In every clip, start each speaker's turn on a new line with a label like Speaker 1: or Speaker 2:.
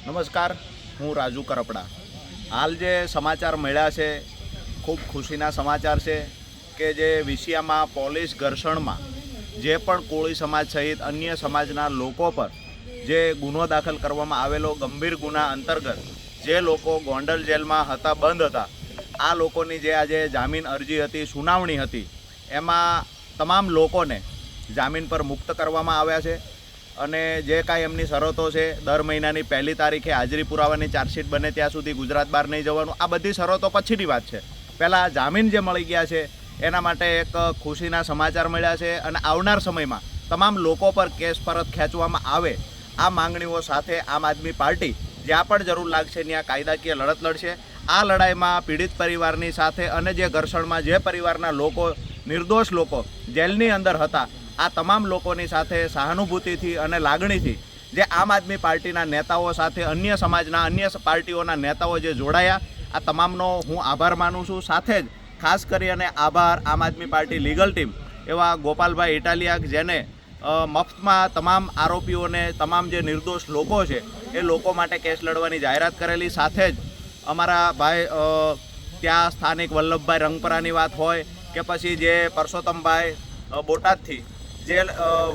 Speaker 1: નમસ્કાર, હું રાજુ કરપડા. હાલ જે સમાચાર મળ્યા છે ખૂબ ખુશીના સમાચાર છે કે જે વિશિયામાં પોલીસ ઘર્ષણમાં જે પણ કોળી સમાજ સહિત અન્ય સમાજના લોકો પર જે ગુનો દાખલ કરવામાં આવેલો ગંભીર ગુના અંતર્ગત જે લોકો ગોંડલ જેલમાં હતા, બંધ હતા, આ લોકોની જે આજે જામીન અરજી હતી, સુનાવણી હતી, એમાં તમામ લોકોને જામીન પર મુક્ત કરવામાં આવ્યા છે. અને જે કાંઈ એમની શરતો છે, દર મહિનાની 1લી તારીખે હાજરી પુરાવાની ચાર્જશીટ બને ત્યાં સુધી ગુજરાત બહાર નહીં જવાનું, આ બધી શરતો પછીની વાત છે. પહેલાં જામીન જે મળી ગયા છે એના માટે એક ખુશીના સમાચાર મળ્યા છે. અને આવનાર સમયમાં તમામ લોકો પર કેસ પરત ખેંચવામાં આવે, આ માંગણીઓ સાથે આમ આદમી પાર્ટી જ્યાં પણ જરૂર લાગશે ત્યાં કાયદાકીય લડત લડશે. આ લડાઈમાં પીડિત પરિવારની સાથે અને જે ઘર્ષણમાં જે પરિવારના લોકો, નિર્દોષ લોકો જેલની અંદર હતા, આ તમામ લોકોની સાથે સહાનુભૂતિથી અને લાગણીથી જે આમ આદમી પાર્ટીના નેતાઓ સાથે અન્ય સમાજના, અન્ય પાર્ટીઓના નેતાઓ જે જોડાયા, આ તમામનો હું આભાર માનું છું. સાથે જ ખાસ કરી અને આભાર આમ આદમી પાર્ટી લીગલ ટીમ એવા ગોપાલભાઈ ઇટાલિયા, જેને મફતમાં તમામ આરોપીઓને, તમામ જે નિર્દોષ લોકો છે એ લોકો માટે કેસ લડવાની જાહેરાત કરેલી. સાથે જ અમારા ભાઈ ત્યાં સ્થાનિક વલ્લભભાઈ રંગપરાની વાત હોય કે પછી જે પરસોત્તમભાઈ બોટાદથી જે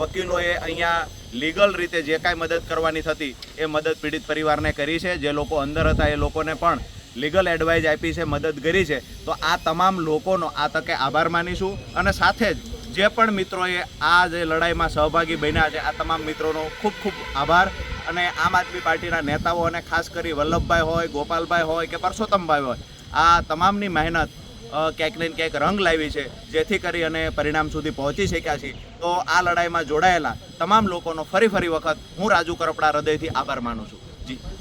Speaker 1: વકીલોએ અહીંયા લીગલ રીતે જે કાંઈ મદદ કરવાની થતી એ મદદ પીડિત પરિવારને કરી છે. જે લોકો અંદર હતા એ લોકોને પણ લીગલ એડવાઇસ આપી છે, મદદ કરી છે. તો આ તમામ લોકોનો આ તકે આભાર માનીશું. અને સાથે જ જે પણ મિત્રોએ આ જે લડાઈમાં સહભાગી બન્યા છે, આ તમામ મિત્રોનો ખૂબ ખૂબ આભાર. અને આમ આદમી પાર્ટીના નેતાઓ, અને ખાસ કરી વલ્લભભાઈ હોય, ગોપાલભાઈ હોય કે પરસોત્તમભાઈ હોય, આ તમામની મહેનત ક્યાંક ને ક્યાંક રંગ લાવી છે, જેથી કરી અને પરિણામ સુધી પહોંચી શક્યા છીએ. તો આ લડાઈમાં જોડાયેલા તમામ લોકોનો ફરી વખત હું રાજુ કરપડા હૃદયથી આભાર માનું છું. જી.